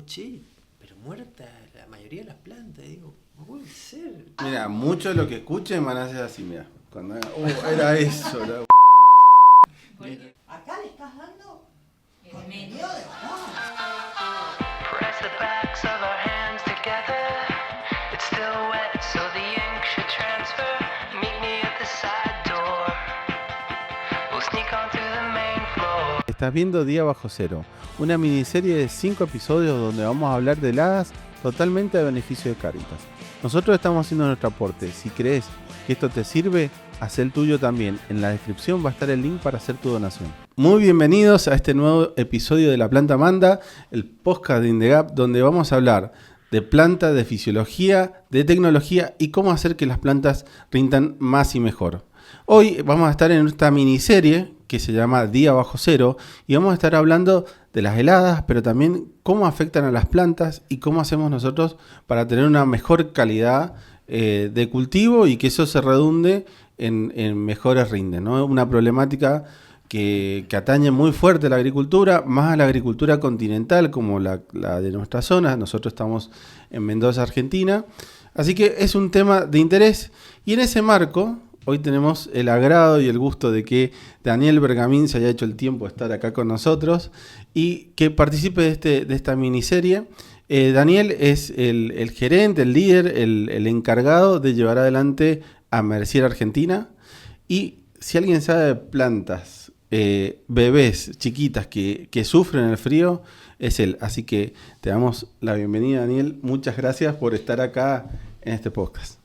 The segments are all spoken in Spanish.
che, pero muerta la mayoría de las plantas. Digo, no puede ser. Mira, mucho de lo que escuchen van a ser así, mira. Cuando era eso, la Acá le estás dando contenido de valor. Press the backs of our hands together. It's still wet, so the ink should transfer. Meet me at the side door. We'll sneak on through the main floor. Estás viendo Día Bajo Cero, una miniserie de 5 episodios donde vamos a hablar de heladas totalmente a beneficio de Cáritas. Nosotros estamos haciendo nuestro aporte. Si crees que esto te sirve, haz el tuyo también. En la descripción va a estar el link para hacer tu donación. Muy bienvenidos a este nuevo episodio de La Planta Manda, el podcast de Indegap, donde vamos a hablar de planta, de fisiología, de tecnología y cómo hacer que las plantas rindan más y mejor. Hoy vamos a estar en esta miniserie que se llama Día Bajo Cero y vamos a estar hablando de las heladas, pero también cómo afectan a las plantas y cómo hacemos nosotros para tener una mejor calidad de cultivo y que eso se redunde en mejores rindes, ¿no? Una problemática que atañe muy fuerte a la agricultura, más a la agricultura continental como la de nuestra zona. Nosotros estamos en Mendoza, Argentina, así que es un tema de interés y en ese marco hoy tenemos el agrado y el gusto de que Daniel Bergamín se haya hecho el tiempo de estar acá con nosotros y que participe de esta miniserie. Daniel es el gerente, el líder, el encargado de llevar adelante a Mercier Argentina. Y si alguien sabe de plantas, bebés, chiquitas que sufren el frío, es él. Así que te damos la bienvenida, Daniel. Muchas gracias por estar acá en este podcast.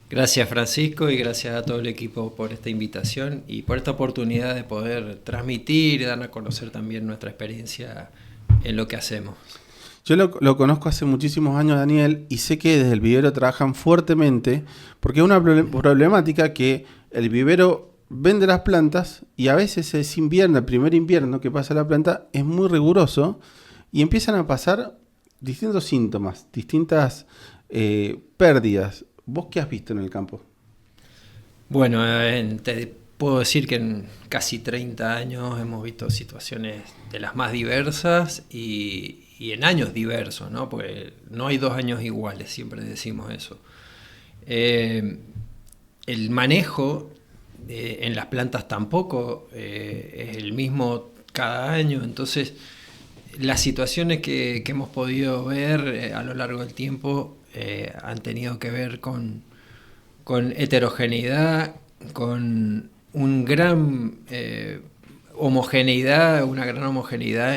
Gracias, Francisco, y gracias a todo el equipo por esta invitación y por esta oportunidad de poder transmitir y dar a conocer también nuestra experiencia en lo que hacemos. Yo lo conozco hace muchísimos años, Daniel, y sé que desde el vivero trabajan fuertemente porque es una problemática que el vivero vende las plantas y a veces es invierno, el primer invierno que pasa la planta es muy riguroso y empiezan a pasar distintos síntomas, distintas pérdidas. ¿Vos qué has visto en el campo? Bueno, te puedo decir que en casi 30 años hemos visto situaciones de las más diversas y en años diversos, ¿no? Porque no hay 2 años iguales, siempre decimos eso. El manejo en las plantas tampoco es el mismo cada año, entonces las situaciones que hemos podido ver a lo largo del tiempo han tenido que ver con heterogeneidad, con una gran homogeneidad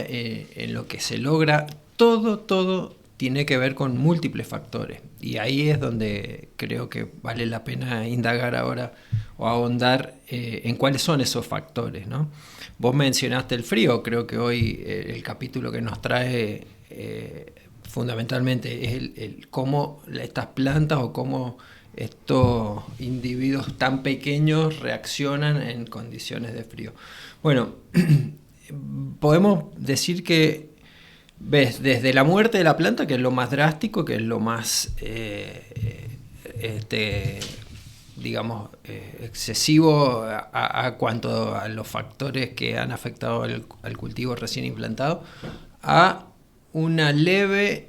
en lo que se logra. Todo tiene que ver con múltiples factores y ahí es donde creo que vale la pena indagar ahora o ahondar en cuáles son esos factores, ¿no? Vos mencionaste el frío, creo que hoy el capítulo que nos trae fundamentalmente es el cómo estas plantas o cómo estos individuos tan pequeños reaccionan en condiciones de frío. Bueno, podemos decir que ves desde la muerte de la planta, que es lo más drástico, que es lo más excesivo a cuanto a los factores que han afectado al cultivo recién implantado, a una leve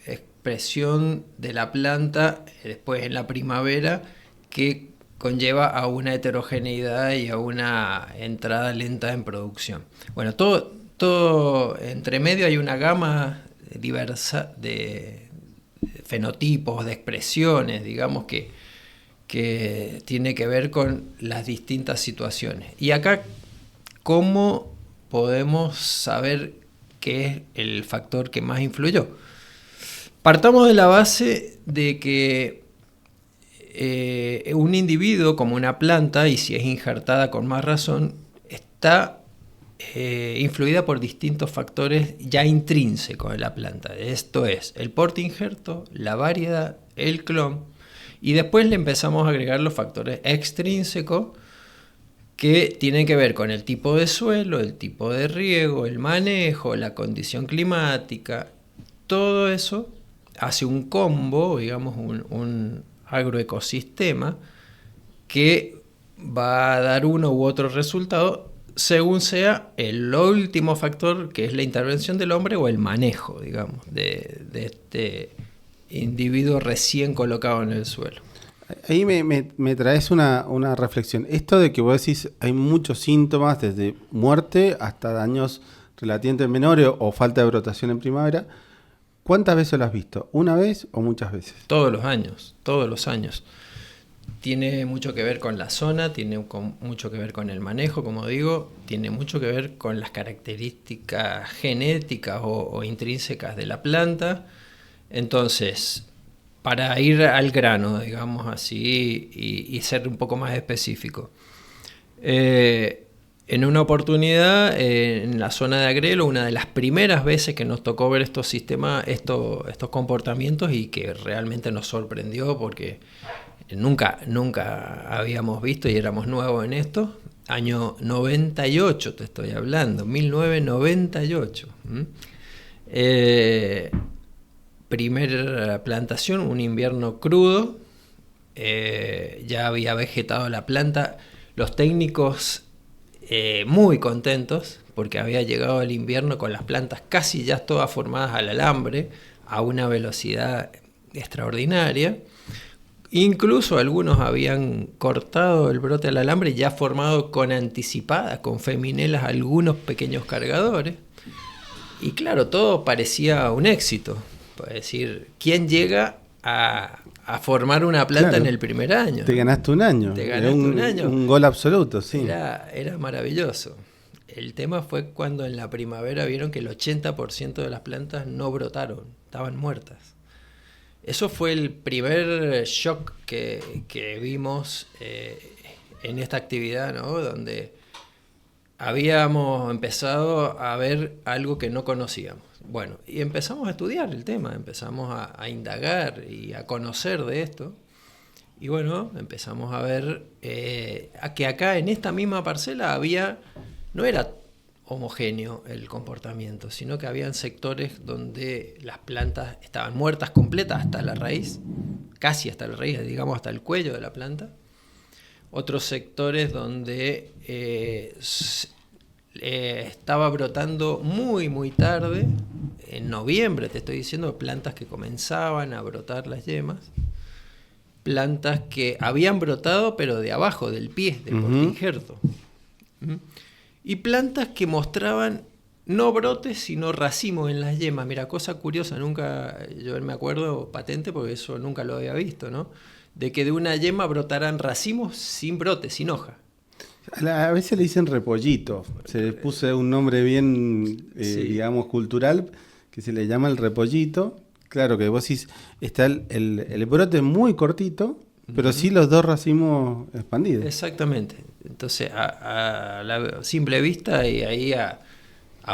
expresión de la planta después en la primavera que conlleva a una heterogeneidad y a una entrada lenta en producción. Bueno, todo entre medio hay una gama diversa de fenotipos, de expresiones, digamos, que tiene que ver con las distintas situaciones. Y acá, ¿cómo podemos saber qué es el factor que más influyó? Partamos de la base de que un individuo como una planta, y si es injertada con más razón, está influida por distintos factores ya intrínsecos de la planta. Esto es el porte injerto, la variedad, el clon, y después le empezamos a agregar los factores extrínsecos que tienen que ver con el tipo de suelo, el tipo de riego, el manejo, la condición climática. Todo eso hace un combo, digamos, un agroecosistema que va a dar uno u otro resultado según sea el último factor, que es la intervención del hombre o el manejo, digamos, de este individuo recién colocado en el suelo. Ahí me traes una reflexión. Esto de que vos decís, hay muchos síntomas, desde muerte hasta daños relativamente menores o falta de brotación en primavera. ¿Cuántas veces lo has visto? ¿Una vez o muchas veces? Todos los años. Tiene mucho que ver con la zona, mucho que ver con el manejo, como digo, tiene mucho que ver con las características genéticas o intrínsecas de la planta. Entonces, para ir al grano, digamos así, y ser un poco más específico. En una oportunidad, en la zona de Agrelo, una de las primeras veces que nos tocó ver estos sistemas, estos comportamientos, y que realmente nos sorprendió porque nunca habíamos visto y éramos nuevos en esto. Año 98 te estoy hablando, 1998. Primera plantación, un invierno crudo, ya había vegetado la planta, los técnicos muy contentos porque había llegado el invierno con las plantas casi ya todas formadas al alambre a una velocidad extraordinaria. Incluso algunos habían cortado el brote al alambre ya formado con anticipadas, con feminelas, algunos pequeños cargadores. Y claro, todo parecía un éxito. Es decir, ¿quién llega a formar una planta en el primer año? Te ganaste un año. Un gol absoluto, sí. Era maravilloso. El tema fue cuando en la primavera vieron que el 80% de las plantas no brotaron, estaban muertas. Eso fue el primer shock que vimos en esta actividad, ¿no? Donde habíamos empezado a ver algo que no conocíamos. Bueno, y empezamos a estudiar el tema, empezamos a indagar y a conocer de esto. Y bueno, empezamos a ver que acá en esta misma parcela no era homogéneo el comportamiento, sino que habían sectores donde las plantas estaban muertas completas hasta la raíz, casi hasta la raíz, digamos hasta el cuello de la planta. Otros sectores donde estaba brotando muy tarde, en noviembre te estoy diciendo, plantas que comenzaban a brotar las yemas, plantas que habían brotado pero de abajo, del pie, del portainjerto. Y plantas que mostraban no brotes, sino racimos en las yemas. Mira, cosa curiosa, yo me acuerdo patente porque eso nunca lo había visto, ¿no? De que de una yema brotaran racimos sin brote, sin hoja. A veces le dicen repollito, se le puso un nombre bien, digamos, cultural, que se le llama el repollito. Claro que vos decís, está el brote muy cortito, pero sí los dos racimos expandidos. Exactamente. Entonces, a la simple vista y ahí a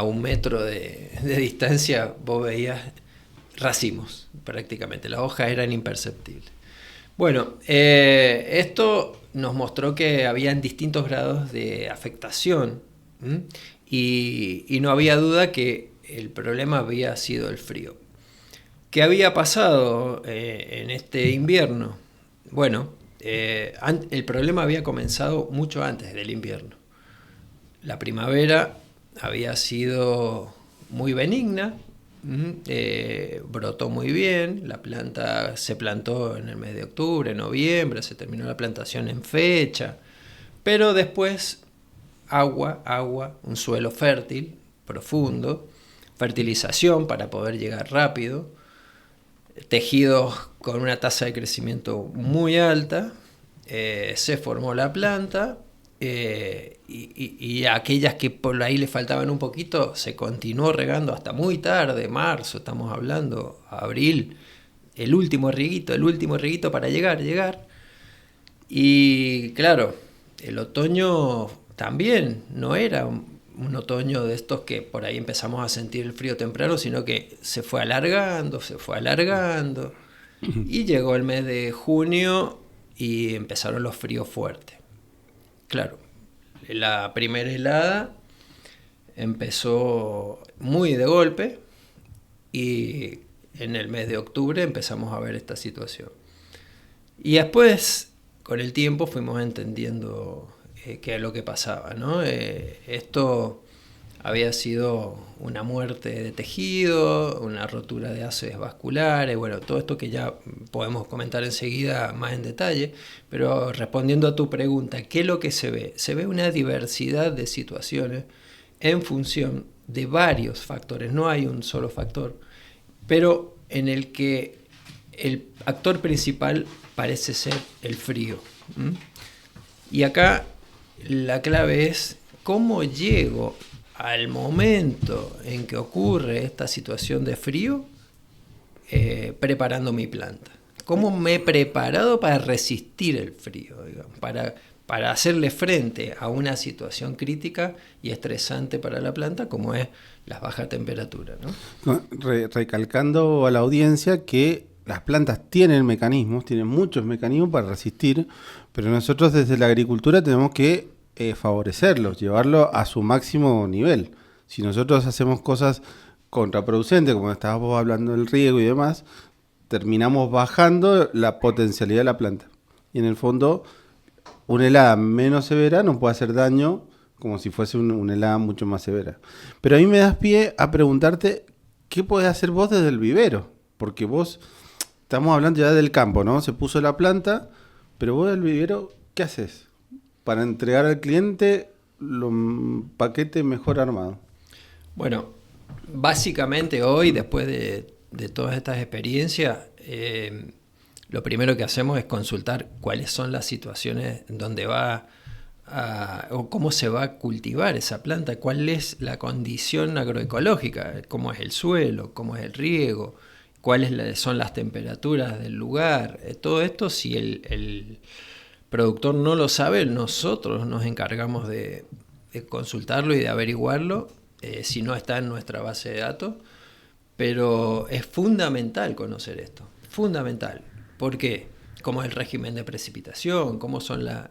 1 metro de distancia vos veías racimos prácticamente. Las hojas eran imperceptibles. Bueno, esto nos mostró que habían distintos grados de afectación y no había duda que el problema había sido el frío. ¿Qué había pasado en este invierno? Bueno, el problema había comenzado mucho antes del invierno. La primavera había sido muy benigna, brotó muy bien, la planta se plantó en el mes de octubre, noviembre, se terminó la plantación en fecha, pero después agua, un suelo fértil, profundo, fertilización para poder llegar rápido, tejidos con una tasa de crecimiento muy alta, se formó la planta y aquellas que por ahí le faltaban un poquito se continuó regando hasta muy tarde, marzo, estamos hablando, abril, el último rieguito para llegar. Y claro, el otoño también no era un otoño de estos que por ahí empezamos a sentir el frío temprano, sino que se fue alargando, y llegó el mes de junio y empezaron los fríos fuertes. Claro, la primera helada empezó muy de golpe y en el mes de octubre empezamos a ver esta situación. Y después, con el tiempo, fuimos entendiendo qué es lo que pasaba, ¿no? Esto había sido una muerte de tejido, una rotura de haces vasculares, bueno, todo esto que ya podemos comentar enseguida más en detalle, pero respondiendo a tu pregunta, ¿qué es lo que se ve? Se ve una diversidad de situaciones en función de varios factores, no hay un solo factor, pero en el que el actor principal parece ser el frío. Y acá la clave es cómo llego al momento en que ocurre esta situación de frío, preparando mi planta. ¿Cómo me he preparado para resistir el frío, digamos, para hacerle frente a una situación crítica y estresante para la planta como es la baja temperatura, ¿no? Recalcando a la audiencia que las plantas tienen muchos mecanismos para resistir, pero nosotros desde la agricultura tenemos que favorecerlos, llevarlo a su máximo nivel. Si nosotros hacemos cosas contraproducentes, como estabas vos hablando del riego y demás, terminamos bajando la potencialidad de la planta. Y en el fondo, una helada menos severa nos puede hacer daño como si fuese una helada mucho más severa. Pero a mí me das pie a preguntarte, ¿qué podés hacer vos desde el vivero? Porque vos, estamos hablando ya del campo, ¿no? Se puso la planta, pero vos del vivero, ¿qué haces para entregar al cliente un paquete mejor armado? Bueno, básicamente hoy, después de todas estas experiencias, lo primero que hacemos es consultar cuáles son las situaciones donde o cómo se va a cultivar esa planta, cuál es la condición agroecológica, cómo es el suelo, cómo es el riego, cuáles son las temperaturas del lugar. Todo esto, si el productor no lo sabe, nosotros nos encargamos de consultarlo y de averiguarlo, si no está en nuestra base de datos, pero es fundamental conocer esto, fundamental. ¿Por qué? ¿Cómo es el régimen de precipitación? ¿Cómo son las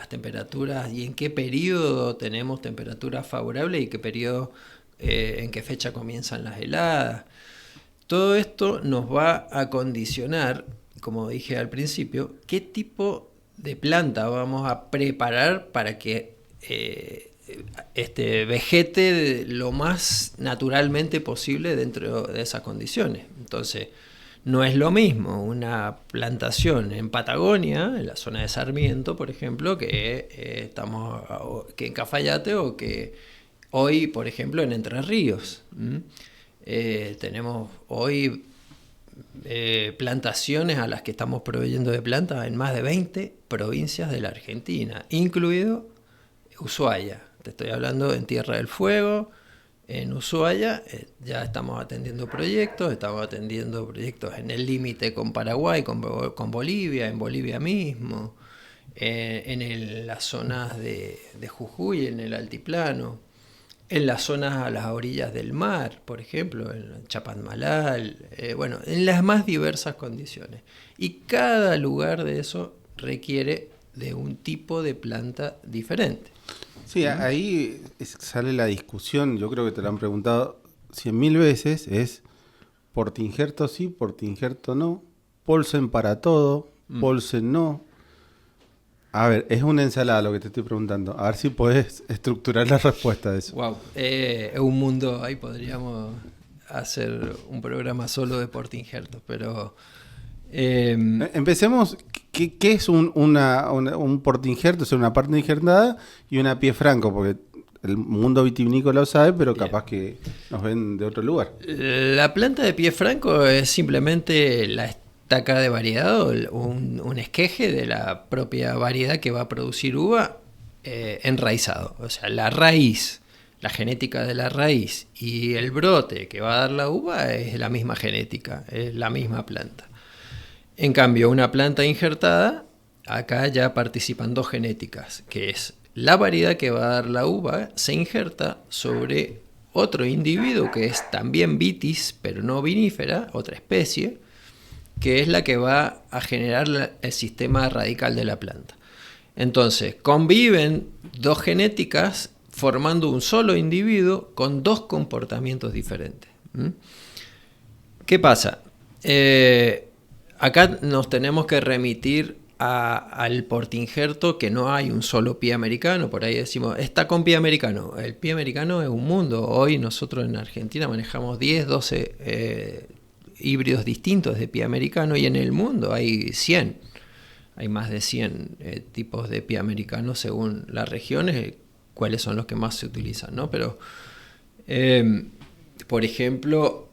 temperaturas? ¿Y en qué periodo tenemos temperaturas favorables? ¿Y qué periodo, en qué fecha comienzan las heladas? Todo esto nos va a condicionar, como dije al principio, qué tipo de planta vamos a preparar para que vegete lo más naturalmente posible dentro de esas condiciones. Entonces, no es lo mismo una plantación en Patagonia, en la zona de Sarmiento, por ejemplo, que en Cafayate, o que hoy, por ejemplo, en Entre Ríos. Tenemos hoy plantaciones a las que estamos proveyendo de plantas en más de 20 provincias de la Argentina, incluido Ushuaia. Te estoy hablando en Tierra del Fuego. En Ushuaia ya estamos atendiendo proyectos en el límite con Paraguay, con Bolivia, en Bolivia mismo, en las zonas de Jujuy, en el altiplano, en las zonas a las orillas del mar, por ejemplo, en Chapadmalal, en las más diversas condiciones. Y cada lugar de eso requiere de un tipo de planta diferente. Sí, ahí sale la discusión, yo creo que te lo han preguntado 100.000 veces, es portingerto sí, portingerto no, Polsen para todo, Polsen no. A ver, es una ensalada lo que te estoy preguntando, a ver si podés estructurar la respuesta de eso. Wow, es un mundo, ahí podríamos hacer un programa solo de portingertos, pero... Empecemos, ¿qué es un portingerto? Es una parte injertada y una pie franco, porque el mundo vitivinícola lo sabe, pero capaz que nos ven de otro lugar. La planta de pie franco es simplemente la estaca de variedad, o un esqueje de la propia variedad que va a producir uva enraizado. O sea, la raíz, la genética de la raíz y el brote que va a dar la uva es la misma genética, es la misma planta. En cambio, una planta injertada, acá ya participan dos genéticas, que es la variedad que va a dar la uva, se injerta sobre otro individuo que es también vitis, pero no vinífera, otra especie, que es la que va a generar el sistema radical de la planta. Entonces, conviven dos genéticas formando un solo individuo con dos comportamientos diferentes. ¿Qué pasa? Acá nos tenemos que remitir al portainjerto, que no hay un solo pie americano. Por ahí decimos, está con pie americano. El pie americano es un mundo. Hoy nosotros en Argentina manejamos 10, 12 híbridos distintos de pie americano, y en el mundo hay 100. Hay más de 100 tipos de pie americano según las regiones, cuáles son los que más se utilizan, ¿no? Pero, por ejemplo,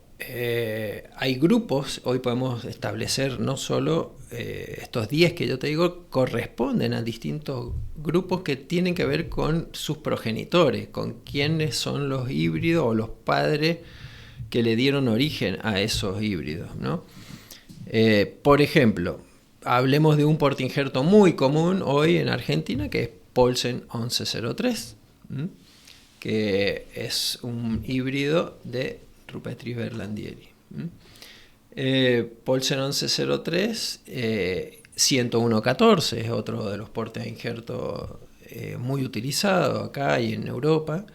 hay grupos. Hoy podemos establecer no solo estos 10 que yo te digo, corresponden a distintos grupos que tienen que ver con sus progenitores, con quiénes son los híbridos o los padres que le dieron origen a esos híbridos, ¿no? Por ejemplo, hablemos de un portainjerto muy común hoy en Argentina, que es Poulsen 1103, que es un híbrido de Rupestris Berlandieri. Poulsen 1103, 10114 es otro de los portainjertos muy utilizado acá y en Europa,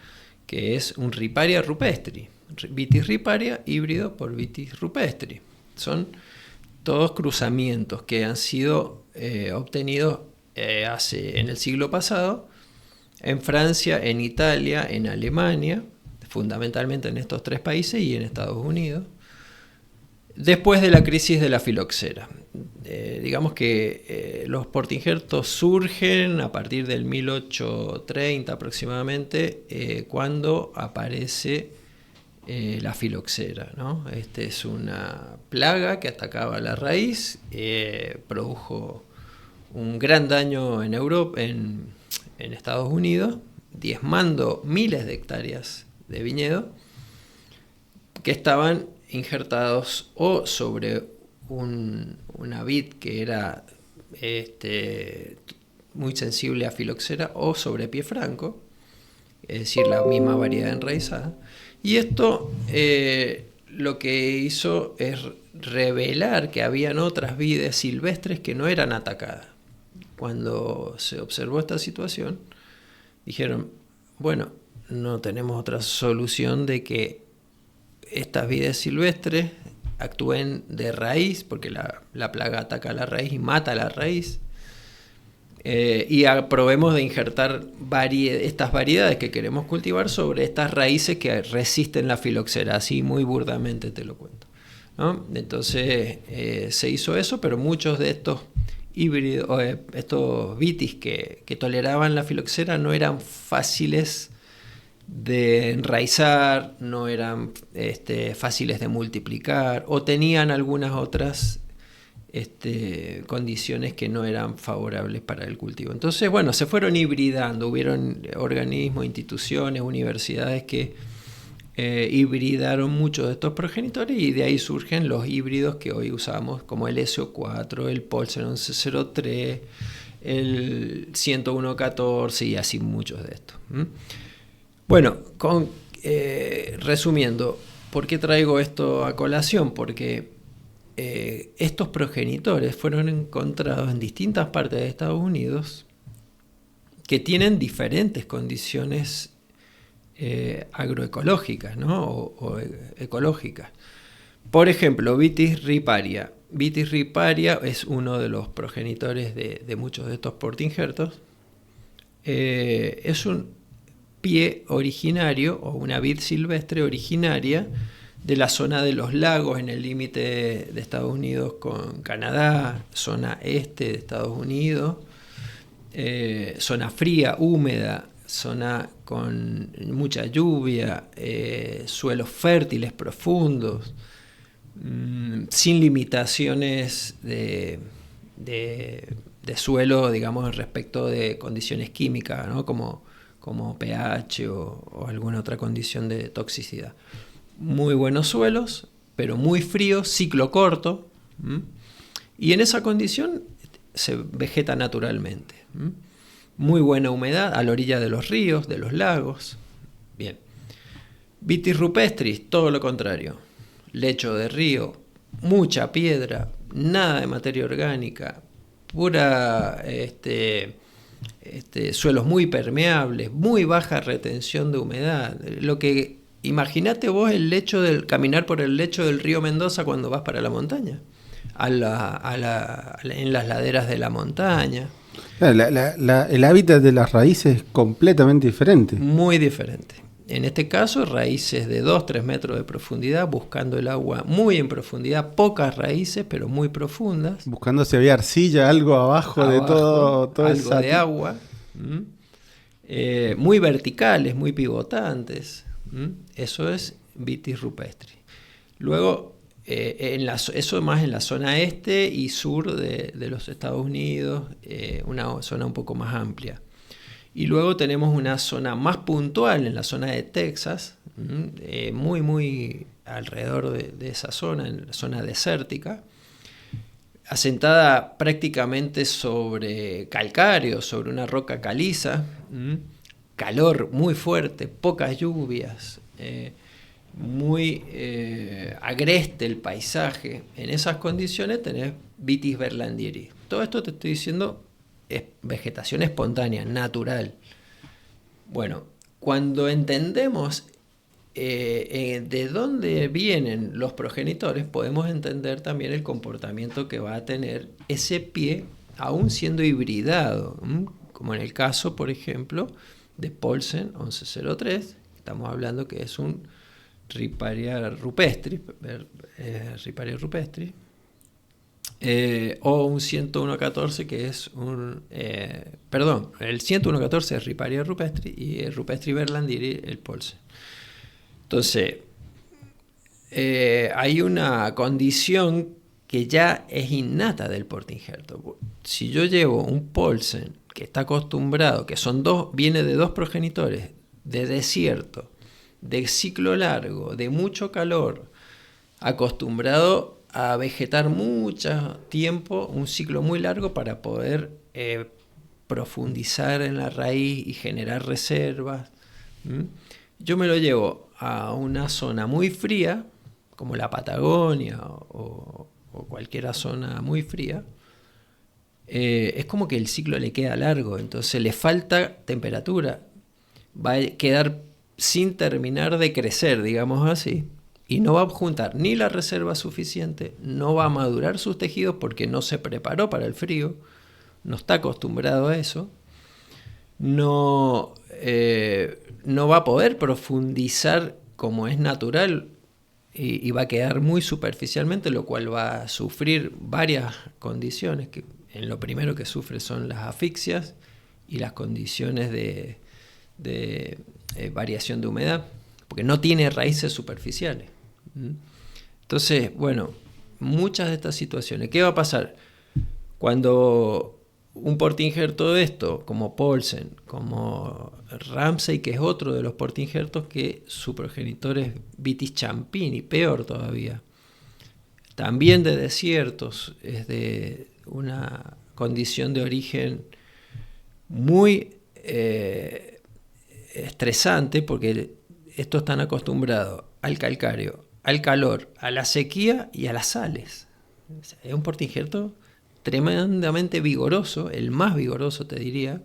que es un Riparia rupestri. Vitis riparia híbrido por Vitis rupestri. Son todos cruzamientos que han sido obtenidos en el siglo pasado en Francia, en Italia, en Alemania, fundamentalmente en estos 3 países, y en Estados Unidos, después de la crisis de la filoxera. Digamos que los portainjertos surgen a partir del 1830 aproximadamente, cuando aparece la filoxera, ¿no? Es una plaga que atacaba la raíz, produjo un gran daño en Europa, en Estados Unidos, diezmando miles de hectáreas de viñedo que estaban injertados o sobre una vid que era muy sensible a filoxera, o sobre pie franco, es decir, la misma variedad enraizada. Y esto lo que hizo es revelar que habían otras vides silvestres que no eran atacadas. Cuando se observó esta situación, dijeron, bueno, no tenemos otra solución de que estas vides silvestres actúen de raíz, porque la plaga ataca a la raíz y mata a la raíz, y probemos de injertar estas variedades que queremos cultivar sobre estas raíces que resisten la filoxera. Así muy burdamente te lo cuento, ¿no? Entonces se hizo eso, pero muchos de estos híbridos, estos vitis que toleraban la filoxera, no eran fáciles de enraizar, no eran fáciles de multiplicar, o tenían algunas otras condiciones que no eran favorables para el cultivo. Entonces, bueno, se fueron hibridando. Hubieron organismos, instituciones, universidades que hibridaron muchos de estos progenitores, y de ahí surgen los híbridos que hoy usamos, como el SO4, el Poulsen 1103, el 10114 y así muchos de estos. Bueno, resumiendo, ¿por qué traigo esto a colación? Porque estos progenitores fueron encontrados en distintas partes de Estados Unidos que tienen diferentes condiciones agroecológicas, ¿no? o ecológicas. Por ejemplo, Vitis riparia. Vitis riparia es uno de los progenitores de muchos de estos portainjertos. Es un pie originario, o una vid silvestre originaria de la zona de los lagos, en el límite de Estados Unidos con Canadá, zona este de Estados Unidos, zona fría, húmeda, zona con mucha lluvia, suelos fértiles, profundos, sin limitaciones de suelo, digamos, respecto de condiciones químicas, ¿no? como pH o alguna otra condición de toxicidad. Muy buenos suelos, pero muy fríos, ciclo corto, y en esa condición se vegeta naturalmente. Muy buena humedad a la orilla de los ríos, de los lagos. Bien. Vitis rupestris, todo lo contrario. Lecho de río, mucha piedra, nada de materia orgánica, pura suelos muy permeables, muy baja retención de humedad. Imaginate vos el lecho caminar por el lecho del río Mendoza cuando vas para la montaña. en las laderas de la montaña. El hábitat de las raíces es completamente diferente. Muy diferente. En este caso, raíces de 2-3 metros de profundidad, buscando el agua muy en profundidad, pocas raíces, pero muy profundas. Buscando si había arcilla, algo abajo de todo algo de agua. Muy verticales, muy pivotantes. Eso es Vitis rupestris. Luego, eso más en la zona este y sur de los Estados Unidos, una zona un poco más amplia. Y luego tenemos una zona más puntual en la zona de Texas, muy alrededor de esa zona, en la zona desértica, asentada prácticamente sobre calcáreo, sobre una roca caliza, calor muy fuerte, pocas lluvias, muy agreste el paisaje. En esas condiciones tenés Vitis berlandieri. Todo esto te estoy diciendo es vegetación espontánea, natural. Bueno, cuando entendemos de dónde vienen los progenitores, podemos entender también el comportamiento que va a tener ese pie, aún siendo hibridado, como en el caso, por ejemplo, de Poulsen 1103. Estamos hablando que es un Riparia rupestris, o un 10114 que es un... el 10114 es Riparia rupestris y el Rupestris berlandieri el Poulsen. Entonces, hay una condición que ya es innata del portingerto. Si yo llevo un Poulsen que está acostumbrado, que viene de 2 progenitores, de desierto, de ciclo largo, de mucho calor, acostumbrado a vegetar mucho tiempo, un ciclo muy largo para poder profundizar en la raíz y generar reservas. Yo me lo llevo a una zona muy fría, como la Patagonia o cualquier zona muy fría. Es como que el ciclo le queda largo, entonces le falta temperatura. Va a quedar sin terminar de crecer, digamos así. Y no va a juntar ni la reserva suficiente, no va a madurar sus tejidos porque no se preparó para el frío, no está acostumbrado a eso, no va a poder profundizar como es natural y va a quedar muy superficialmente, lo cual va a sufrir varias condiciones, que en lo primero que sufre son las asfixias y las condiciones de variación de humedad, porque no tiene raíces superficiales. Entonces, bueno, muchas de estas situaciones. ¿Qué va a pasar? Cuando un portingerto de esto, como Poulsen, como Ramsay, que es otro de los portingertos que su progenitor es Vitis champini, peor todavía. También de desiertos, es de una condición de origen muy estresante, porque estos están acostumbrados al calcáreo, al calor, a la sequía y a las sales. Es un portingerto tremendamente vigoroso, el más vigoroso te diría,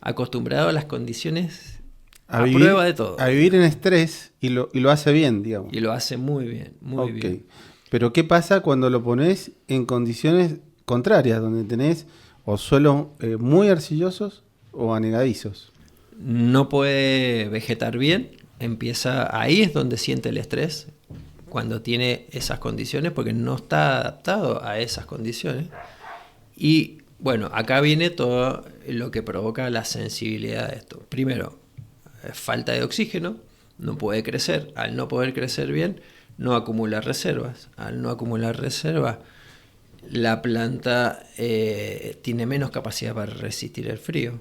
acostumbrado a las condiciones a prueba de todo. A vivir en estrés y lo hace bien, digamos. Y lo hace muy bien, muy bien. Pero ¿qué pasa cuando lo pones en condiciones contrarias, donde tenés o suelos muy arcillosos o anegadizos? No puede vegetar bien, ahí es donde siente el estrés, cuando tiene esas condiciones, porque no está adaptado a esas condiciones. Y bueno, acá viene todo lo que provoca la sensibilidad de esto. Primero, falta de oxígeno, no puede crecer. Al no poder crecer bien, no acumula reservas. Al no acumular reservas, la planta tiene menos capacidad para resistir el frío.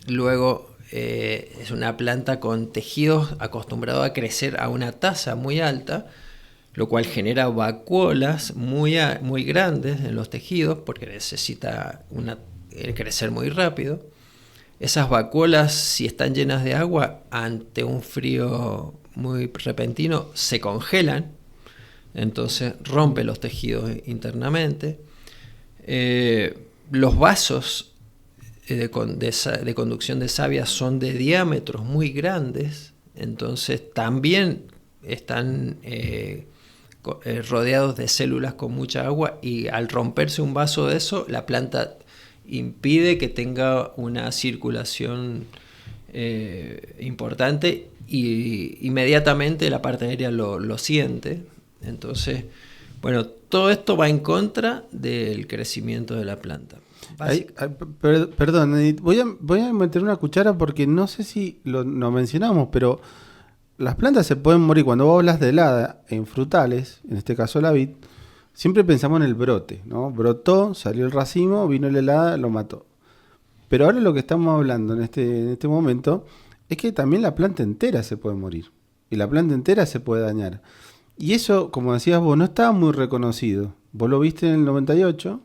Luego, es una planta con tejidos acostumbrados a crecer a una tasa muy alta, lo cual genera vacuolas muy grandes en los tejidos porque necesita crecer muy rápido. Esas vacuolas, si están llenas de agua, ante un frío muy repentino, se congelan, entonces rompe los tejidos internamente. Los vasos de conducción de savia son de diámetros muy grandes, entonces también están rodeados de células con mucha agua, y al romperse un vaso de eso, la planta impide que tenga una circulación importante, y inmediatamente la parte aérea lo siente. Entonces, bueno, todo esto va en contra del crecimiento de la planta. Perdón, Edith, voy a meter una cuchara porque no sé si lo mencionamos, pero las plantas se pueden morir. Cuando vos hablas de helada en frutales, en este caso la vid, siempre pensamos en el brote, ¿no? Brotó, salió el racimo, vino la helada, lo mató. Pero ahora lo que estamos hablando en este momento es que también la planta entera se puede morir. Y la planta entera se puede dañar. Y eso, como decías vos, no estaba muy reconocido. Vos lo viste en el 98,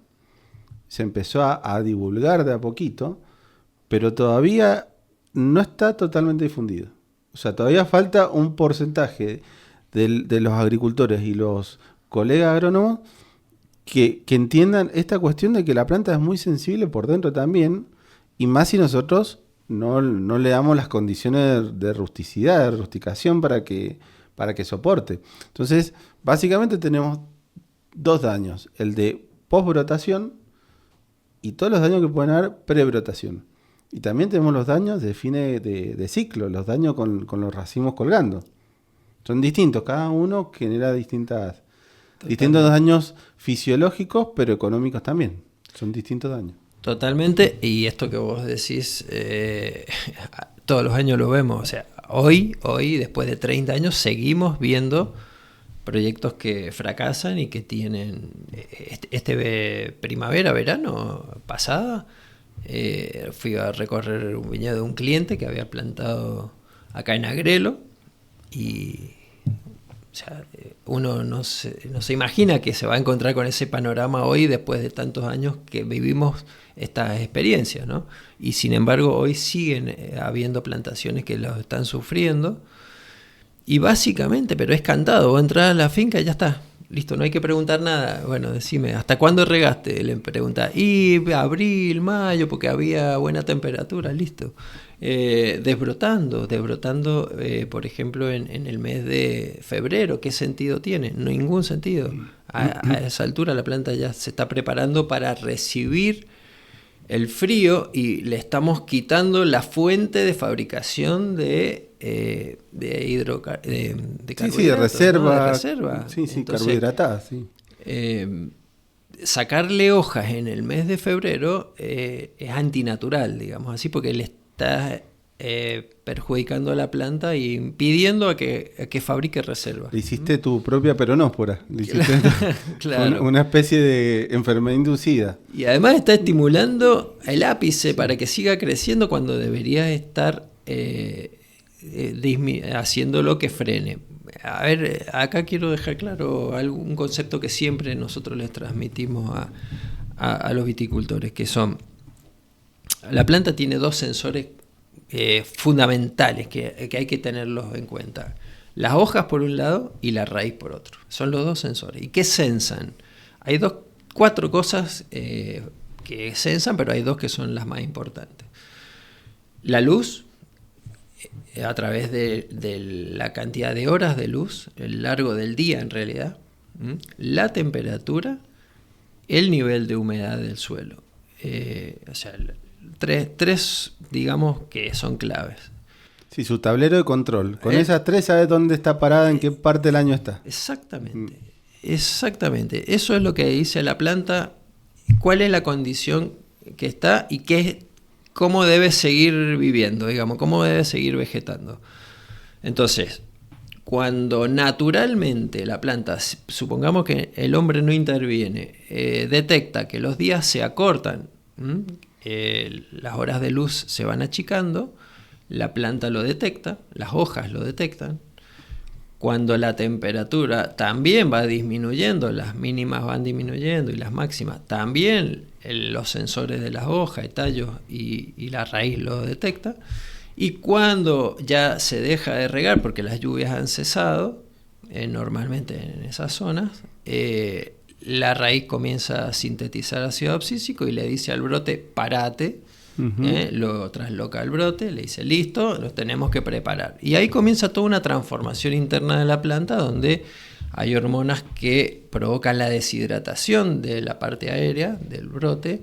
se empezó a divulgar de a poquito, pero todavía no está totalmente difundido. O sea, todavía falta un porcentaje de los agricultores y los colegas agrónomos que entiendan esta cuestión de que la planta es muy sensible por dentro también, y más si nosotros no le damos las condiciones de rusticidad, de rusticación para que soporte. Entonces, básicamente tenemos dos daños: el de postbrotación y todos los daños que pueden haber prebrotación. Y también tenemos los daños de fines de ciclo, los daños con los racimos colgando. Son distintos, cada uno genera distintos daños fisiológicos, pero económicos también. Son distintos daños. Totalmente, y esto que vos decís, todos los años lo vemos. O sea, hoy, después de 30 años, seguimos viendo proyectos que fracasan y que tienen primavera, verano pasada, fui a recorrer un viñedo de un cliente que había plantado acá en Agrelo, y o sea, uno no se imagina que se va a encontrar con ese panorama hoy después de tantos años que vivimos estas experiencias, ¿no? Y sin embargo hoy siguen habiendo plantaciones que los están sufriendo. Y básicamente, pero es cantado, vos entrás a la finca y ya está, listo, no hay que preguntar nada. Bueno, decime, ¿hasta cuándo regaste? Le pregunta, y abril, mayo, porque había buena temperatura, listo. Desbrotando, por ejemplo, en el mes de febrero, ¿qué sentido tiene? Ningún sentido. A esa altura la planta ya se está preparando para recibir el frío, y le estamos quitando la fuente de fabricación de carbohidratos, sí, de reserva. ¿no? De reserva. Sí, entonces, carbohidratada, sí. Sacarle hojas en el mes de febrero es antinatural, digamos así, porque le está perjudicando a la planta e impidiendo a que fabrique reserva. Le hiciste tu propia peronóspora. Claro. Una especie de enfermedad inducida. Y además está estimulando el ápice para que siga creciendo cuando debería estar haciendo lo que frene. A ver, acá quiero dejar claro un concepto que siempre nosotros les transmitimos a los viticultores, que son: la planta tiene dos sensores fundamentales que hay que tenerlos en cuenta. Las hojas por un lado y la raíz por otro. Son los dos sensores. ¿Y qué sensan? Hay 4 cosas que sensan, pero hay 2 que son las más importantes. La luz, a través de la cantidad de horas de luz, el largo del día en realidad, la temperatura, el nivel de humedad del suelo. O sea, tres, digamos, que son claves. Sí, su tablero de control. Con esas 3 sabes dónde está parada, en qué parte del año está. Exactamente. Eso es lo que dice la planta, cuál es la condición que está y cómo debe seguir viviendo, digamos, cómo debe seguir vegetando. Entonces, cuando naturalmente la planta, supongamos que el hombre no interviene, detecta que los días se acortan, las horas de luz se van achicando, la planta lo detecta, las hojas lo detectan. Cuando la temperatura también va disminuyendo, las mínimas van disminuyendo y las máximas también, los sensores de las hojas y tallos y la raíz lo detecta. Y cuando ya se deja de regar porque las lluvias han cesado, normalmente en esas zonas, la raíz comienza a sintetizar ácido abscísico y le dice al brote: parate. Lo trasloca al brote, le dice: listo, nos tenemos que preparar. Y ahí comienza toda una transformación interna de la planta, donde hay hormonas que provocan la deshidratación de la parte aérea del brote.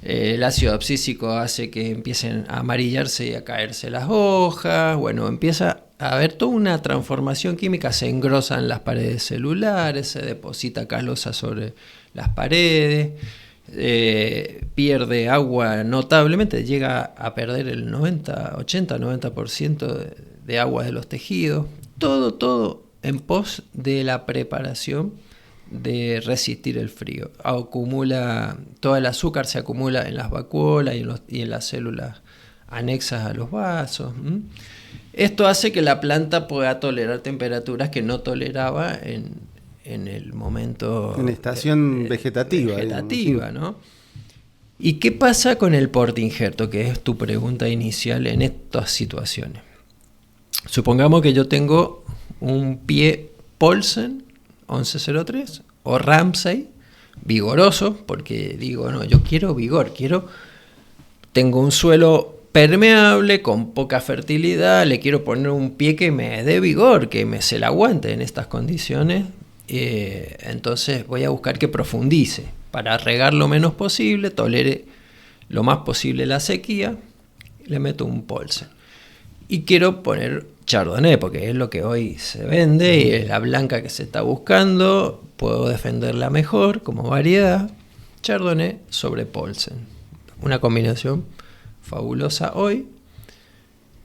El ácido abscísico hace que empiecen a amarillarse y a caerse las hojas. Bueno, empieza a haber toda una transformación química, se engrosan las paredes celulares, se deposita calosa sobre las paredes, pierde agua notablemente, llega a perder el 80-90% de agua de los tejidos. Todo en pos de la preparación de resistir el frío. Todo el azúcar se acumula en las vacuolas y en las células anexas a los vasos. Esto hace que la planta pueda tolerar temperaturas que no toleraba en el momento... En estación vegetativa. Vegetativa, ¿no? ¿Y qué pasa con el portainjerto? Que es tu pregunta inicial en estas situaciones. Supongamos que yo tengo un pie Paulsen 1103 o Ramsay vigoroso, porque digo, no, yo quiero vigor, tengo un suelo permeable con poca fertilidad, le quiero poner un pie que me dé vigor, que se la aguante en estas condiciones, entonces voy a buscar que profundice para regar lo menos posible, tolere lo más posible la sequía, le meto un Paulsen. Y quiero poner Chardonnay, porque es lo que hoy se vende y es la blanca que se está buscando. Puedo defenderla mejor como variedad. Chardonnay sobre Paulsen. Una combinación fabulosa hoy.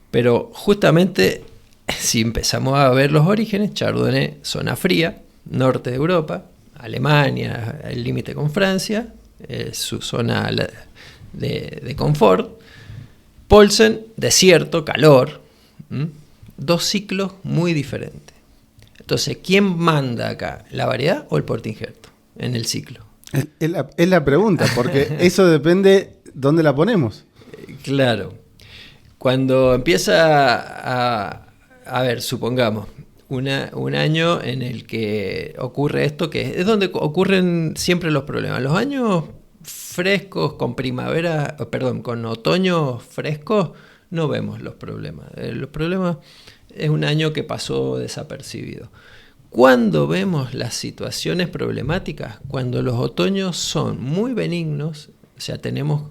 Pero justamente, si empezamos a ver los orígenes, Chardonnay, zona fría, norte de Europa, Alemania, el límite con Francia, su zona de confort. Paulsen, desierto, calor. Dos ciclos muy diferentes. Entonces, ¿quién manda acá? ¿La variedad o el portainjerto en el ciclo? Es la pregunta, porque eso depende dónde la ponemos. Claro. Cuando empieza a ver, supongamos, un año en el que ocurre esto, que es donde ocurren siempre los problemas. Los años frescos, con con otoño frescos, no vemos los problemas. Los problemas es un año que pasó desapercibido. ¿Cuándo vemos las situaciones problemáticas? Cuando los otoños son muy benignos, o sea, tenemos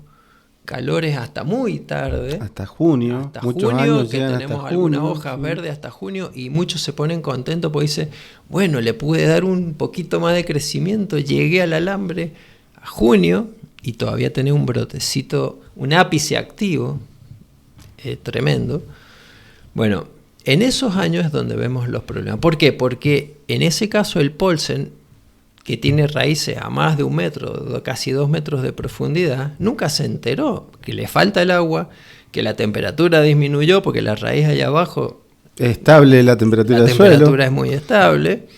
calores hasta muy tarde. Hasta junio. Hasta muchos junio, años que llegan tenemos hasta algunas junio, hojas sí. verdes hasta junio, y muchos se ponen contentos porque dicen, bueno, le pude dar un poquito más de crecimiento, llegué al alambre a junio y todavía tenés un brotecito, un ápice activo, tremendo. Bueno, en esos años es donde vemos los problemas. ¿Por qué? Porque en ese caso el Paulsen, que tiene raíces a más de 1 metro, casi 2 metros de profundidad, nunca se enteró que le falta el agua, que la temperatura disminuyó porque la raíz allá abajo... Estable la temperatura del suelo. La temperatura es muy estable,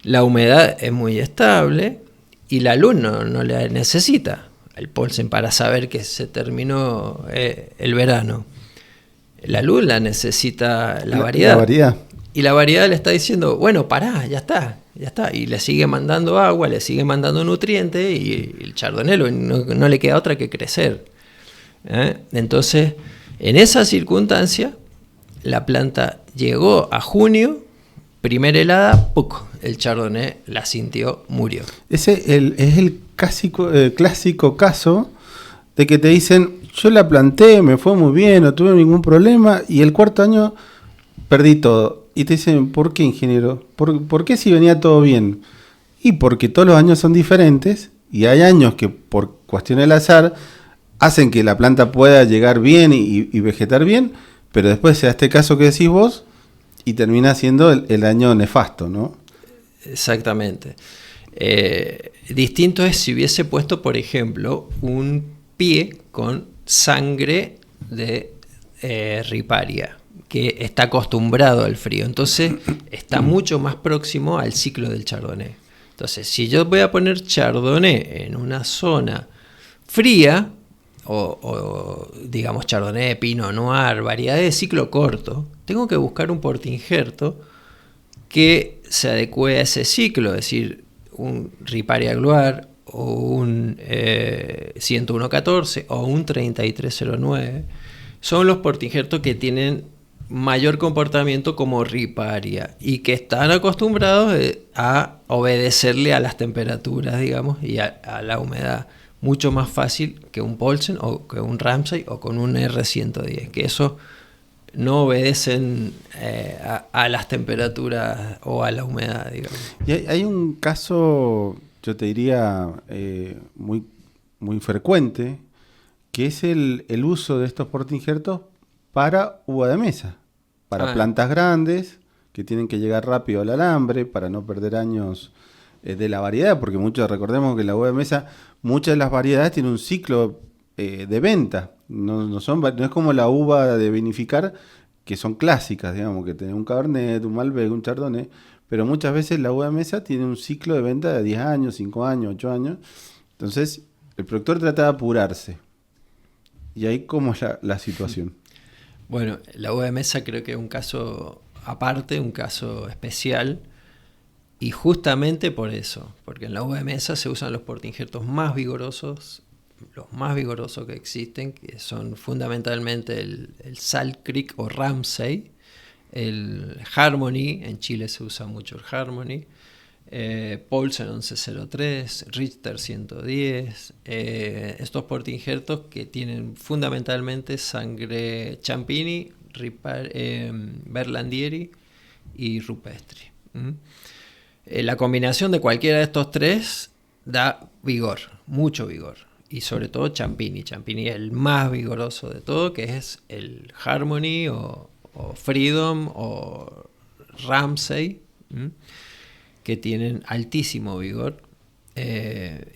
la humedad es muy estable y la luz no le necesita el Paulsen para saber que se terminó el verano. La luz la necesita la variedad. La variedad. Y la variedad le está diciendo, bueno, pará, ya está. Y le sigue mandando agua, le sigue mandando nutrientes y el Chardonnay no le queda otra que crecer. Entonces, en esa circunstancia, la planta llegó a junio, primera helada, ¡puc! El Chardonnay la sintió, murió. Ese es el clásico caso de que te dicen, yo la planté, me fue muy bien, no tuve ningún problema, y el 4.º año perdí todo. Y te dicen, ¿por qué, ingeniero? ¿Por qué si venía todo bien? Y porque todos los años son diferentes, y hay años que por cuestión del azar hacen que la planta pueda llegar bien y vegetar bien, pero después se da este caso que decís vos, y termina siendo el año nefasto, ¿no? Exactamente. Distinto es si hubiese puesto, por ejemplo, un pie con sangre de riparia, que está acostumbrado al frío, entonces está mucho más próximo al ciclo del Chardonnay. Entonces, si yo voy a poner Chardonnay en una zona fría, o digamos Chardonnay, Pinot Noir, variedades de ciclo corto, tengo que buscar un portainjerto que se adecue a ese ciclo, es decir, un Riparia Gloire o un 10114 o un 3309, son los portainjertos que tienen mayor comportamiento como riparia y que están acostumbrados a obedecerle a las temperaturas, digamos, y a la humedad mucho más fácil que un Poulsen o que un Ramsay o con un R110, que eso no obedecen a las temperaturas o a la humedad, digamos. Y hay un caso, yo te diría, muy, muy frecuente, que es el uso de estos portainjertos para uva de mesa, para plantas grandes que tienen que llegar rápido al alambre, para no perder años de la variedad, porque recordemos que la uva de mesa, muchas de las variedades tienen un ciclo de venta, no es como la uva de vinificar, que son clásicas, digamos, que tiene un Cabernet, un Malbec, un Chardonnay, pero muchas veces la uva de mesa tiene un ciclo de venta de 10 años, 5 años, 8 años, entonces el productor trata de apurarse. Y ahí, ¿cómo es la situación? Bueno, la uva de mesa creo que es un caso aparte, un caso especial, y justamente por eso, porque en la uva de mesa se usan los portainjertos más vigorosos, los más vigorosos que existen, que son fundamentalmente el Salt Creek o Ramsay, el Harmony, en Chile se usa mucho el Harmony, Poulsen 1103, Richter 110, estos portainjertos que tienen fundamentalmente sangre Champini, Berlandieri y Rupestri. La combinación de cualquiera de estos tres da vigor, mucho vigor, y sobre todo Champini. Champini es el más vigoroso de todo, que es el Harmony o Freedom o Ramsay, que tienen altísimo vigor.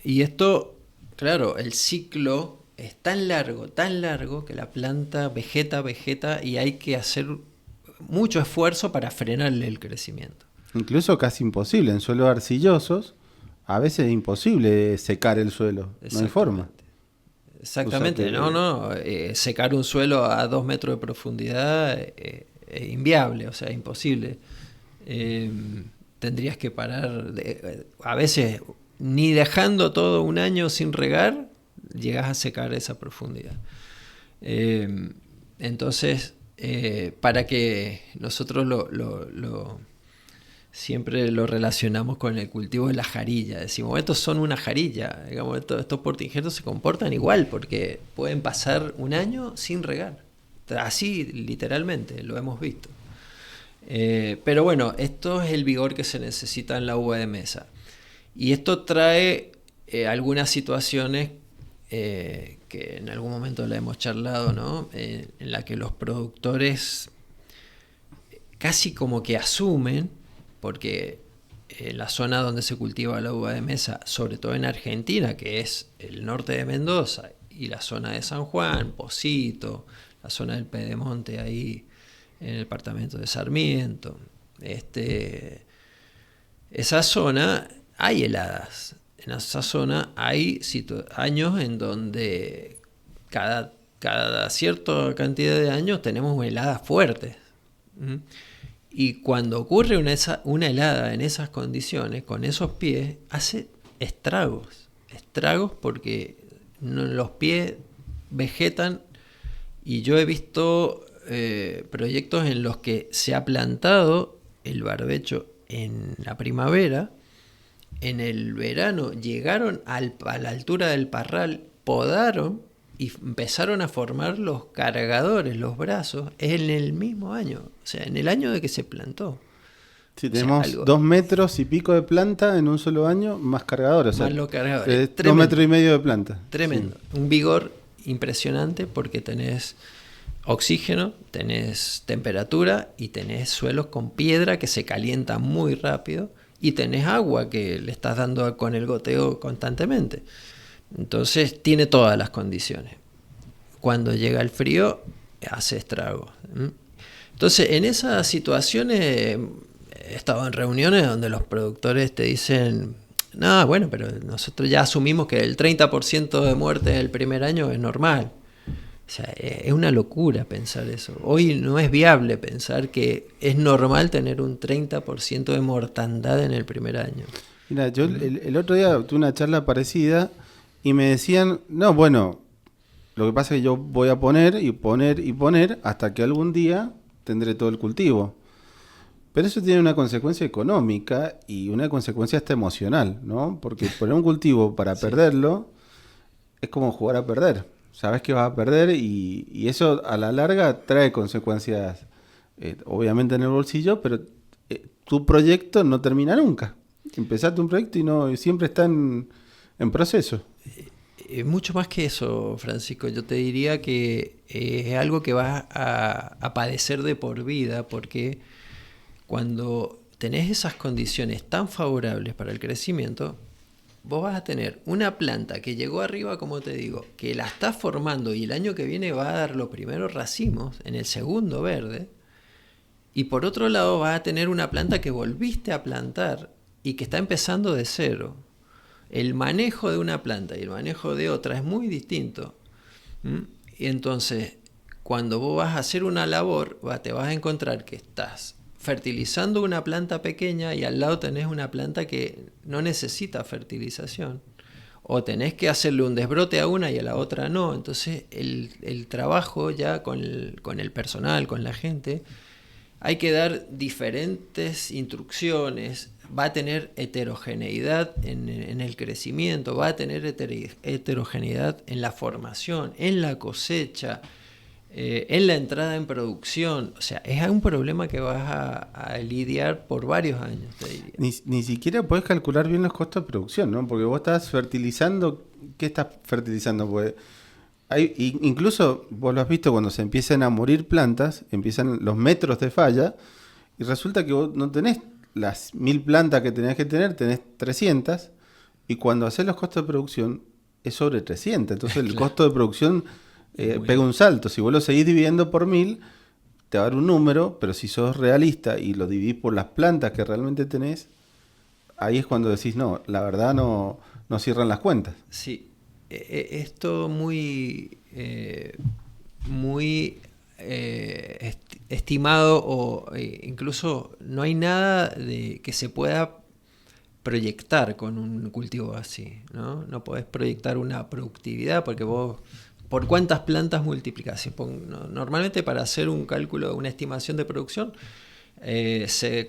Y esto, claro, el ciclo es tan largo que la planta vegeta y hay que hacer mucho esfuerzo para frenarle el crecimiento. Incluso casi imposible, en suelos arcillosos, a veces es imposible secar el suelo, no hay forma. Exactamente, o sea que... secar un suelo a 2 metros de profundidad es inviable, o sea, imposible. Tendrías que parar, a veces ni dejando todo un año sin regar, llegas a secar esa profundidad. Entonces, para que nosotros siempre lo relacionamos con el cultivo de la jarilla. Decimos, estos son una jarilla. Digamos, estos portainjertos se comportan igual porque pueden pasar un año sin regar. Así, literalmente, lo hemos visto. Pero bueno, esto es el vigor que se necesita en la uva de mesa. Y esto trae algunas situaciones que en algún momento la hemos charlado, ¿no? En la que los productores casi como que asumen, porque en la zona donde se cultiva la uva de mesa, sobre todo en Argentina, que es el norte de Mendoza y la zona de San Juan, Posito, la zona del Pedemonte ahí en el departamento de Sarmiento, esa zona hay heladas. En esa zona hay años en donde cada cierta cantidad de años tenemos heladas fuertes. Y cuando ocurre una helada en esas condiciones, con esos pies, hace estragos porque los pies vegetan. Y yo he visto proyectos en los que se ha plantado el barbecho en la primavera, en el verano llegaron a la altura del parral, podaron y empezaron a formar los cargadores, los brazos, en el mismo año, o sea, en el año de que se plantó. Sí, tenemos 2 metros y pico de planta en un solo año, más cargadores. Más los cargadores. 2 metros y medio de planta. Tremendo. Sí. Un vigor impresionante porque tenés oxígeno, tenés temperatura y tenés suelos con piedra que se calientan muy rápido y tenés agua que le estás dando con el goteo constantemente. Entonces tiene todas las condiciones. Cuando llega el frío hace estragos. Entonces en esas situaciones he estado en reuniones donde los productores te dicen, no, bueno, pero nosotros ya asumimos que el 30% de muertes el primer año es normal. O sea, es una locura pensar eso. Hoy no es viable pensar que es normal tener un 30% de mortandad en el primer año. Mira, yo el otro día tuve una charla parecida y me decían, no, bueno, lo que pasa es que yo voy a poner hasta que algún día tendré todo el cultivo. Pero eso tiene una consecuencia económica y una consecuencia hasta emocional, ¿no? Porque poner un cultivo para perderlo es como jugar a perder. Sabes que vas a perder y eso a la larga trae consecuencias, obviamente en el bolsillo, pero tu proyecto no termina nunca. Empezaste un proyecto y siempre está en proceso. Mucho más que eso, Francisco. Yo te diría que es algo que vas a padecer de por vida, porque cuando tenés esas condiciones tan favorables para el crecimiento, vos vas a tener una planta que llegó arriba, como te digo, que la estás formando y el año que viene va a dar los primeros racimos, en el segundo verde, y por otro lado vas a tener una planta que volviste a plantar y que está empezando de cero. El manejo de una planta y el manejo de otra es muy distinto. Y entonces, cuando vos vas a hacer una labor, te vas a encontrar que estás fertilizando una planta pequeña y al lado tenés una planta que no necesita fertilización. O tenés que hacerle un desbrote a una y a la otra no. Entonces, el trabajo ya con el personal, con la gente, hay que dar diferentes instrucciones. Va a tener heterogeneidad en el crecimiento, va a tener heterogeneidad en la formación, en la cosecha, en la entrada en producción. O sea, es un problema que vas a lidiar por varios años, te diría. Ni siquiera podés calcular bien los costos de producción, ¿no? Porque vos estás fertilizando. ¿Qué estás fertilizando? Pues incluso vos lo has visto cuando se empiezan a morir plantas, empiezan los metros de falla, y resulta que vos no tenés las 1000 plantas que tenías que tener, tenés 300, y cuando haces los costos de producción es sobre 300. Entonces el costo de producción pega un salto. Si vos lo seguís dividiendo por 1000, te va a dar un número, pero si sos realista y lo dividís por las plantas que realmente tenés, ahí es cuando decís, no, la verdad no cierran las cuentas. Sí, esto muy estimado, o incluso no hay nada que se pueda proyectar con un cultivo así, ¿no? No podés proyectar una productividad porque vos, ¿por cuántas plantas multiplicás? Normalmente para hacer un cálculo, una estimación de producción, se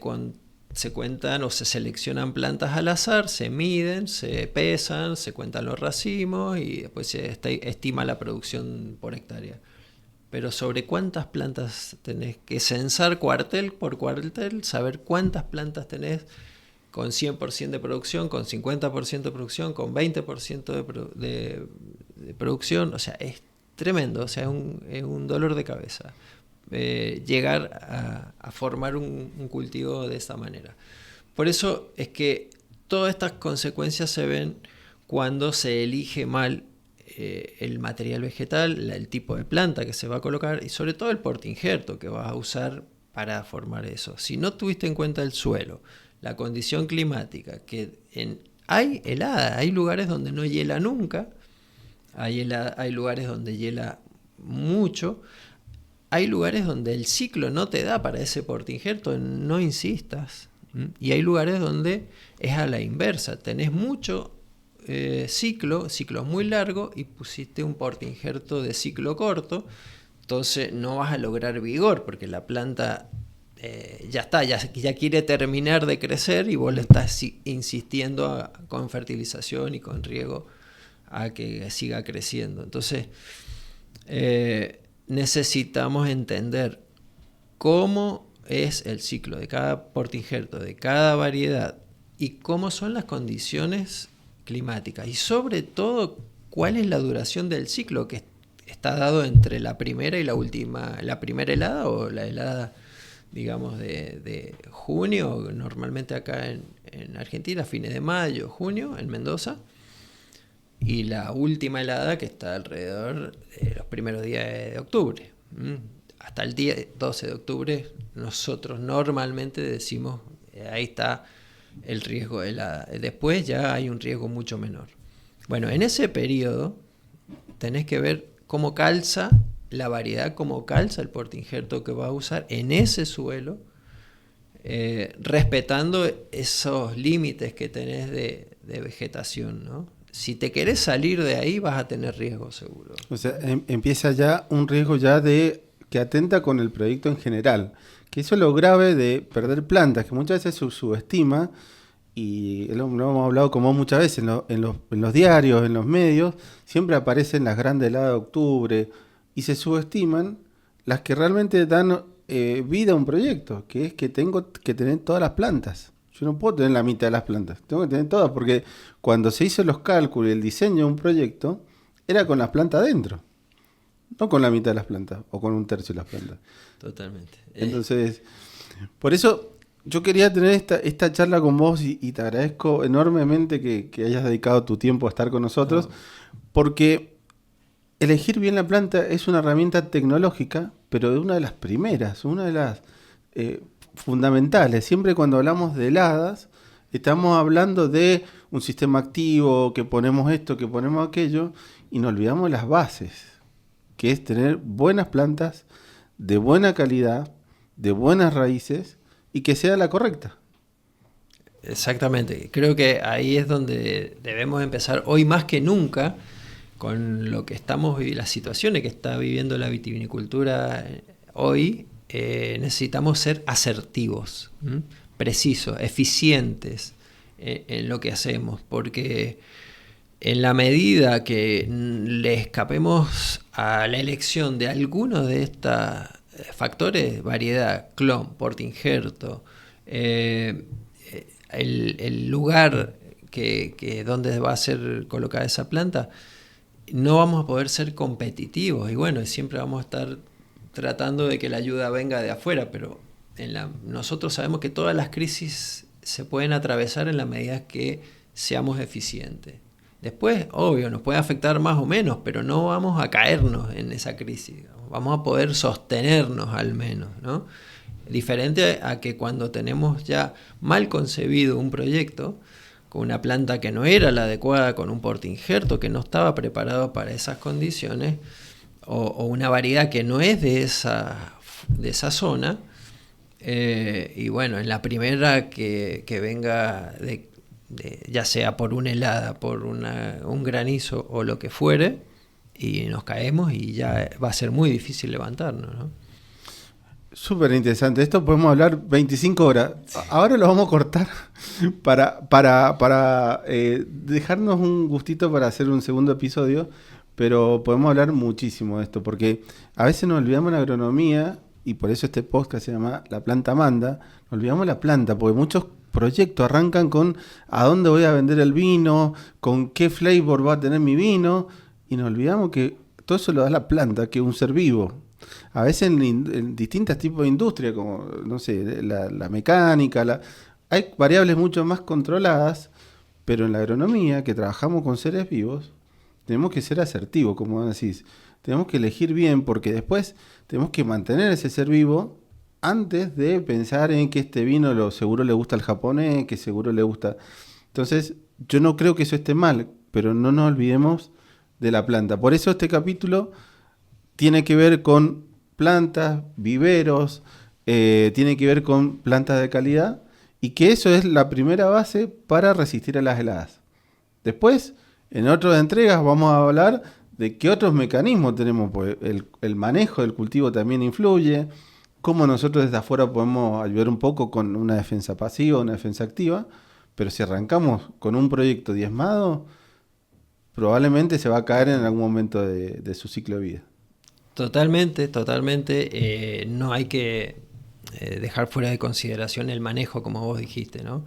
cuentan o se seleccionan plantas al azar, se miden, se pesan, se cuentan los racimos y después se estima la producción por hectárea. Pero sobre cuántas plantas tenés que censar cuartel por cuartel, saber cuántas plantas tenés con 100% de producción, con 50% de producción, con 20% de producción. O sea, es tremendo, o sea, es un dolor de cabeza llegar a formar un cultivo de esta manera. Por eso es que todas estas consecuencias se ven cuando se elige mal el material vegetal, el tipo de planta que se va a colocar y sobre todo el portainjerto que vas a usar para formar eso. Si no tuviste en cuenta el suelo, la condición climática, que hay helada, hay lugares donde no hiela nunca, hay lugares donde hiela mucho, hay lugares donde el ciclo no te da para ese portainjerto, no insistas. Y hay lugares donde es a la inversa, tenés mucho ciclo muy largo y pusiste un portainjerto de ciclo corto, entonces no vas a lograr vigor porque la planta ya quiere terminar de crecer y vos le estás insistiendo con fertilización y con riego a que siga creciendo. Entonces necesitamos entender cómo es el ciclo de cada portainjerto, de cada variedad y cómo son las condiciones climáticas y sobre todo cuál es la duración del ciclo que está dado entre la primera y la última, la primera helada o la helada, digamos, de junio, normalmente acá en Argentina, fines de mayo, junio, en Mendoza, y la última helada que está alrededor de los primeros días de octubre. Hasta el día 12 de octubre nosotros normalmente decimos, ahí está el riesgo de helada. Después ya hay un riesgo mucho menor. Bueno, en ese periodo tenés que ver cómo calza la variedad, cómo calza el portainjerto que vas a usar en ese suelo, respetando esos límites que tenés de vegetación, ¿no? Si te querés salir de ahí vas a tener riesgo seguro. O sea, empieza ya un riesgo ya de que atenta con el proyecto en general. Que eso es lo grave de perder plantas, que muchas veces se subestima, y lo hemos hablado como muchas veces en los diarios, en los medios, siempre aparecen las grandes heladas de octubre, y se subestiman las que realmente dan vida a un proyecto, que es que tengo que tener todas las plantas. Yo no puedo tener la mitad de las plantas, tengo que tener todas, porque cuando se hizo los cálculos y el diseño de un proyecto, era con las plantas adentro, no con la mitad de las plantas, o con un tercio de las plantas. Totalmente. Entonces, por eso yo quería tener esta charla con vos y te agradezco enormemente que hayas dedicado tu tiempo a estar con nosotros, porque elegir bien la planta es una herramienta tecnológica, pero de una de las primeras, una de las fundamentales. Siempre cuando hablamos de heladas, estamos hablando de un sistema activo, que ponemos esto, que ponemos aquello, y nos olvidamos de las bases, que es tener buenas plantas, de buena calidad, de buenas raíces, y que sea la correcta. Exactamente. Creo que ahí es donde debemos empezar hoy más que nunca con lo que estamos viviendo, las situaciones que está viviendo la vitivinicultura hoy. Necesitamos ser asertivos, precisos, eficientes en lo que hacemos, porque en la medida que le escapemos a la elección de alguno de estos factores, variedad, clon, porta-injerto, el lugar donde va a ser colocada esa planta, no vamos a poder ser competitivos, y bueno, siempre vamos a estar tratando de que la ayuda venga de afuera, pero nosotros sabemos que todas las crisis se pueden atravesar en la medida que seamos eficientes. Después, obvio, nos puede afectar más o menos, pero no vamos a caernos en esa crisis, vamos a poder sostenernos al menos, ¿no? Diferente a que cuando tenemos ya mal concebido un proyecto, con una planta que no era la adecuada, con un porta-injerto que no estaba preparado para esas condiciones, o una variedad que no es de esa zona, y bueno, en la primera que venga ya sea por una helada, por un granizo o lo que fuere, y nos caemos y ya va a ser muy difícil levantarnos, ¿no? Súper interesante. Esto podemos hablar 25 horas. Ahora lo vamos a cortar para dejarnos un gustito para hacer un segundo episodio, pero podemos hablar muchísimo de esto, porque a veces nos olvidamos la agronomía, y por eso este podcast se llama La Planta Manda. Nos olvidamos la planta, porque muchos proyectos arrancan con a dónde voy a vender el vino, con qué flavor va a tener mi vino, y nos olvidamos que todo eso lo da la planta, que es un ser vivo. A veces en distintos tipos de industria, como, no sé, la mecánica, hay variables mucho más controladas, pero en la agronomía, que trabajamos con seres vivos, tenemos que ser asertivos, como decís. Tenemos que elegir bien, porque después tenemos que mantener ese ser vivo antes de pensar en que este vino seguro le gusta al japonés, que seguro le gusta. Entonces, yo no creo que eso esté mal, pero no nos olvidemos de la planta. Por eso este capítulo tiene que ver con plantas, viveros, tiene que ver con plantas de calidad, y que eso es la primera base para resistir a las heladas. Después, en otras entregas vamos a hablar de qué otros mecanismos tenemos, pues el manejo del cultivo también influye, cómo nosotros desde afuera podemos ayudar un poco con una defensa pasiva, una defensa activa, pero si arrancamos con un proyecto diezmado, probablemente se va a caer en algún momento de su ciclo de vida. Totalmente. No hay que dejar fuera de consideración el manejo, como vos dijiste, ¿no?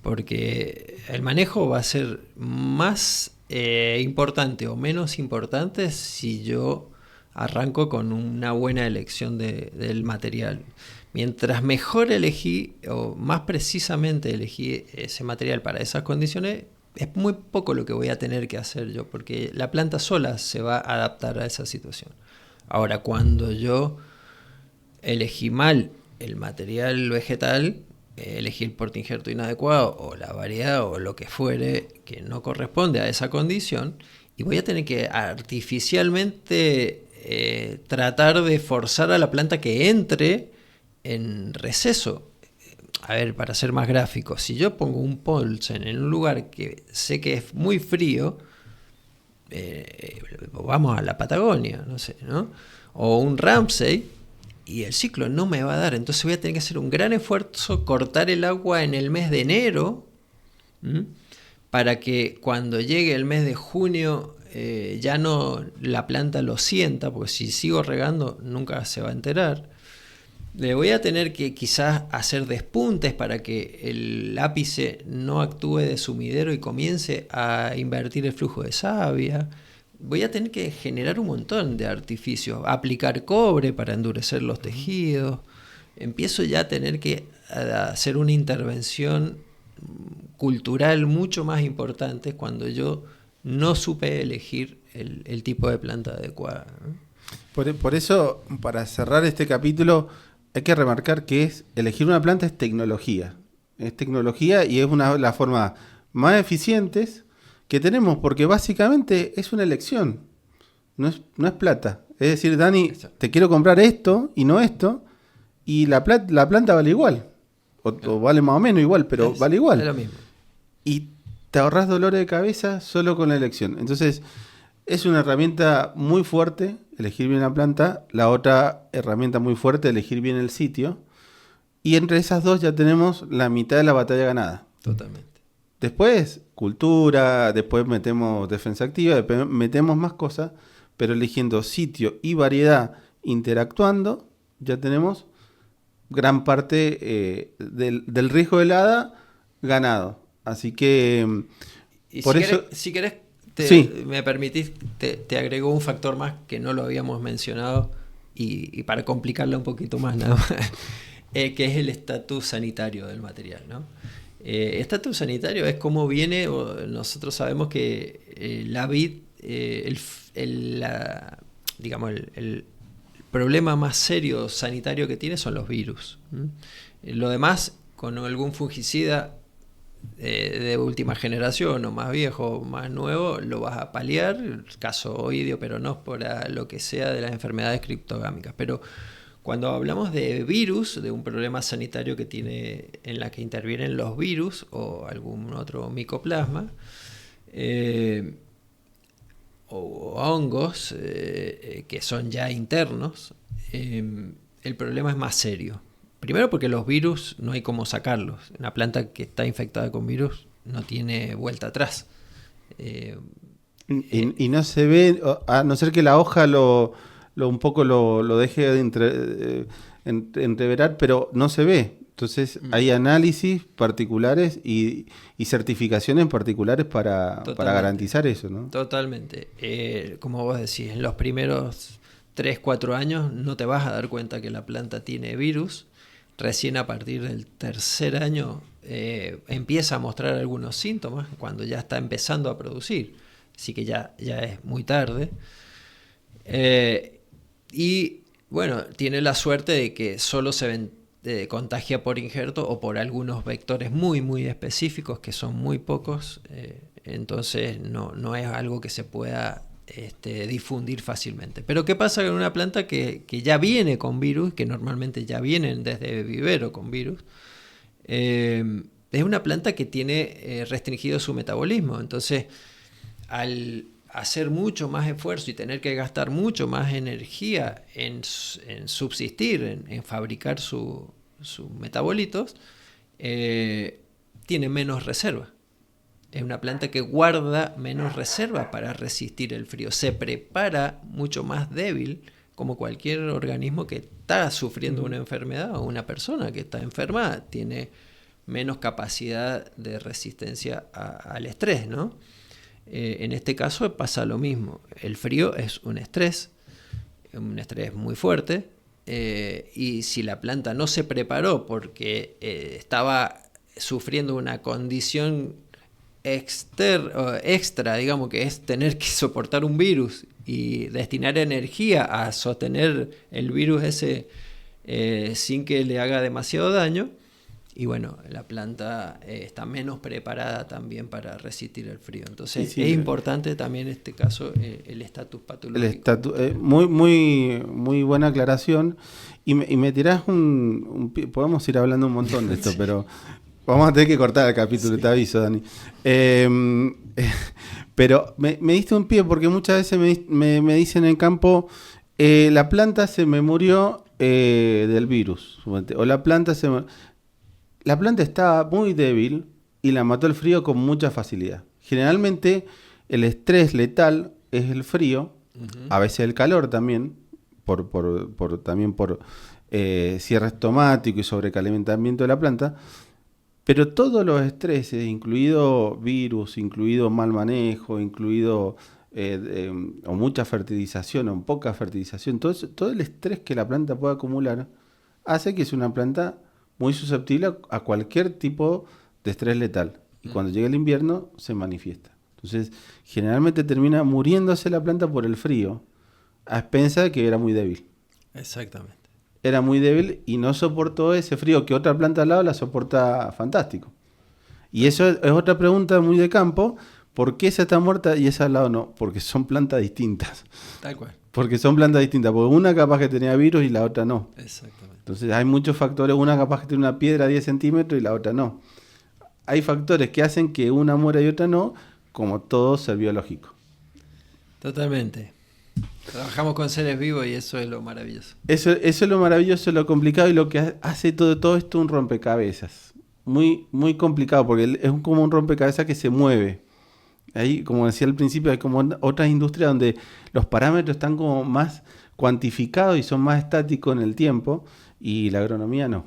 Porque el manejo va a ser más importante o menos importante si yo arranco con una buena elección del material. Mientras mejor elegí o más precisamente elegí ese material para esas condiciones, es muy poco lo que voy a tener que hacer yo, porque la planta sola se va a adaptar a esa situación. Ahora, cuando yo elegí mal el material vegetal, elegí el porta-injerto inadecuado o la variedad o lo que fuere que no corresponde a esa condición, y voy a tener que artificialmente tratar de forzar a la planta que entre en receso. A ver, para ser más gráfico, si yo pongo un Poulsen en un lugar que sé que es muy frío, vamos a la Patagonia, no sé, ¿no? O un Ramsey, y el ciclo no me va a dar, entonces voy a tener que hacer un gran esfuerzo, cortar el agua en el mes de enero, para que cuando llegue el mes de junio ya no la planta lo sienta, porque si sigo regando nunca se va a enterar. Le voy a tener que quizás hacer despuntes para que el ápice no actúe de sumidero y comience a invertir el flujo de savia. Voy a tener que generar un montón de artificios, aplicar cobre para endurecer los tejidos. Empiezo ya a tener que hacer una intervención cultural mucho más importante cuando yo no supe elegir el tipo de planta adecuada, ¿no? Por eso, para cerrar este capítulo, hay que remarcar que elegir una planta es tecnología. Es tecnología y es la forma más eficientes que tenemos, porque básicamente es una elección, no es plata. Es decir, Dani, te quiero comprar esto y no esto, y la planta vale igual, o vale más o menos igual, pero vale igual. Es lo mismo. Y te ahorras dolores de cabeza solo con la elección. Entonces, es una herramienta muy fuerte elegir bien la planta, la otra herramienta muy fuerte elegir bien el sitio, y entre esas dos ya tenemos la mitad de la batalla ganada. Totalmente. Después, cultura, después metemos defensa activa, después metemos más cosas, pero eligiendo sitio y variedad interactuando, ya tenemos gran parte del riesgo de helada ganado. Así que, y por eso... si querés, sí. me permitís, te agrego un factor más que no lo habíamos mencionado, y para complicarla un poquito más nada más, que es el estatus sanitario del material, ¿no? Estatus sanitario es cómo viene, nosotros sabemos que la vid, digamos, el problema más serio sanitario que tiene son los virus. Lo demás, con algún fungicida de última generación o más viejo o más nuevo, lo vas a paliar, el caso oidio, peronospora, lo que sea de las enfermedades criptogámicas. Pero cuando hablamos de virus, de un problema sanitario que tiene, en la que intervienen los virus o algún otro micoplasma, o hongos que son ya internos, el problema es más serio. Primero porque los virus no hay cómo sacarlos. Una planta que está infectada con virus no tiene vuelta atrás. Y no se ve, a no ser que la hoja un poco lo deje de entreverar, pero no se ve. Entonces hay análisis particulares y certificaciones particulares para garantizar eso, ¿no? Totalmente. Como vos decís, en los primeros 3-4 años no te vas a dar cuenta que la planta tiene virus. Recién a partir del tercer año empieza a mostrar algunos síntomas cuando ya está empezando a producir. Así que ya es muy tarde. Y bueno, tiene la suerte de que solo se contagia por injerto o por algunos vectores muy, muy específicos, que son muy pocos. Entonces no es algo que se pueda difundir fácilmente. Pero ¿qué pasa con una planta que ya viene con virus, que normalmente ya vienen desde vivero con virus? Es una planta que tiene restringido su metabolismo. Entonces, al hacer mucho más esfuerzo y tener que gastar mucho más energía en subsistir, en fabricar sus metabolitos, tiene menos reserva. Es una planta que guarda menos reserva para resistir el frío. Se prepara mucho más débil, como cualquier organismo que está sufriendo una enfermedad, o una persona que está enferma tiene menos capacidad de resistencia al estrés, ¿no? En este caso pasa lo mismo. El frío es un estrés muy fuerte, y si la planta no se preparó porque estaba sufriendo una condición extra, digamos, que es tener que soportar un virus y destinar energía a sostener el virus ese sin que le haga demasiado daño, y bueno, la planta está menos preparada también para resistir el frío. Entonces es importante también en este caso el estatus patológico. Muy buena aclaración. Y me tirás podemos ir hablando un montón de esto, pero vamos a tener que cortar el capítulo, te aviso, Dani. Pero me diste un pie porque muchas veces me dicen en campo, la planta se me murió del virus. O la planta La planta estaba muy débil y la mató el frío con mucha facilidad. Generalmente el estrés letal es el frío, a veces el calor también, por cierre estomático y sobrecalentamiento de la planta. Pero todos los estreses, incluido virus, incluido mal manejo, incluido o mucha fertilización o poca fertilización, todo el estrés que la planta puede acumular hace que es una planta muy susceptible a cualquier tipo de estrés letal. Y cuando llega el invierno se manifiesta. Entonces, generalmente termina muriéndose la planta por el frío, a expensas de que era muy débil. Exactamente. Era muy débil y no soportó ese frío que otra planta al lado la soporta fantástico. Y eso es otra pregunta muy de campo. ¿Por qué esa está muerta y esa al lado no? Porque son plantas distintas. Tal cual. Porque son plantas distintas. Porque una capaz que tenía virus y la otra no. Exactamente. Entonces hay muchos factores. Una capaz que tiene una piedra a 10 centímetros y la otra no. Hay factores que hacen que una muera y otra no, como todo ser biológico. Totalmente. Trabajamos con seres vivos y eso es lo maravilloso. Eso es lo maravilloso, lo complicado y lo que hace todo esto un rompecabezas. Muy, muy complicado porque es como un rompecabezas que se mueve. Ahí, como decía al principio, hay como otras industrias donde los parámetros están como más cuantificados y son más estáticos en el tiempo y la agronomía no.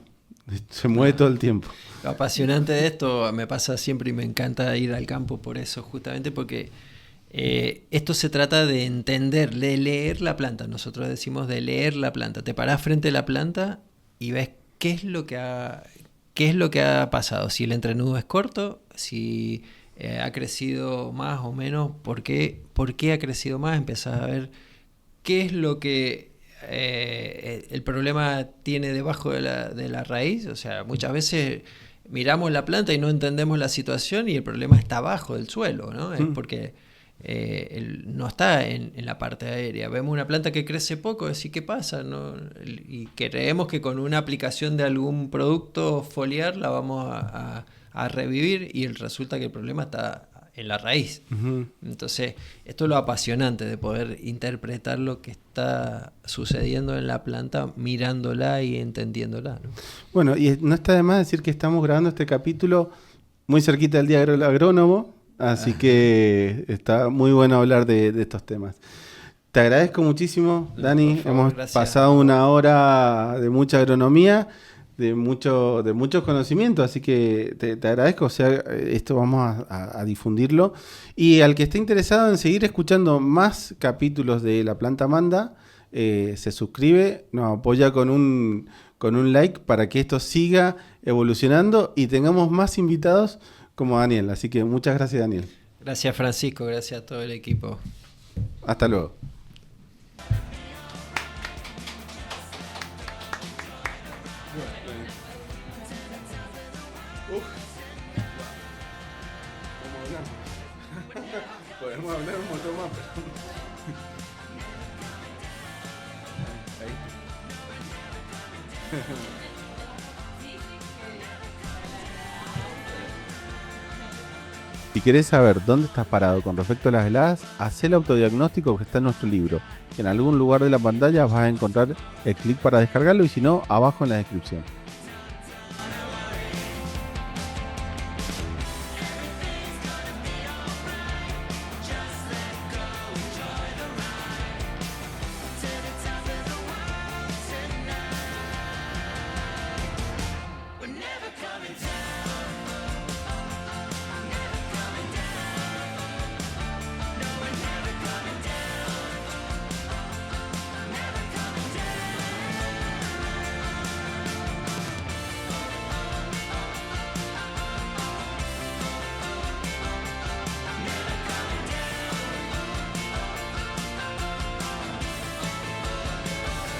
Se mueve todo el tiempo. Lo apasionante de esto me pasa siempre y me encanta ir al campo por eso, justamente porque esto se trata de entender, de leer la planta. Nosotros decimos de leer la planta. Te parás frente a la planta y ves qué es lo que ha pasado. Si el entrenudo es corto, si ha crecido más o menos, ¿por qué ha crecido más? Empezás a ver qué es lo que el problema tiene debajo de la raíz. O sea, muchas veces miramos la planta y no entendemos la situación y el problema está abajo del suelo, ¿no? Es porque no está en la parte aérea. Vemos una planta que crece poco, decir qué pasa, ¿no? Y creemos que con una aplicación de algún producto foliar la vamos a revivir y resulta que el problema está en la raíz. Uh-huh. Entonces, esto es lo apasionante de poder interpretar lo que está sucediendo en la planta mirándola y entendiéndola, ¿no? Bueno, y no está de más decir que estamos grabando este capítulo muy cerquita del Día del Agrónomo, así que está muy bueno hablar de estos temas. Te agradezco muchísimo, Dani. Por favor, hemos gracias. pasado una hora de mucha agronomía, de muchos conocimientos, así que te agradezco. O sea, esto vamos a difundirlo. Y al que esté interesado en seguir escuchando más capítulos de La Planta Manda, se suscribe, nos apoya con un like para que esto siga evolucionando y tengamos más invitados como Daniel. Así que muchas gracias, Daniel. Gracias, Francisco. Gracias a todo el equipo. Hasta luego. Podemos hablar un montón más, pero... Ahí. Si querés saber dónde estás parado con respecto a las heladas, haz el autodiagnóstico que está en nuestro libro. En algún lugar de la pantalla vas a encontrar el clic para descargarlo y si no, abajo en la descripción.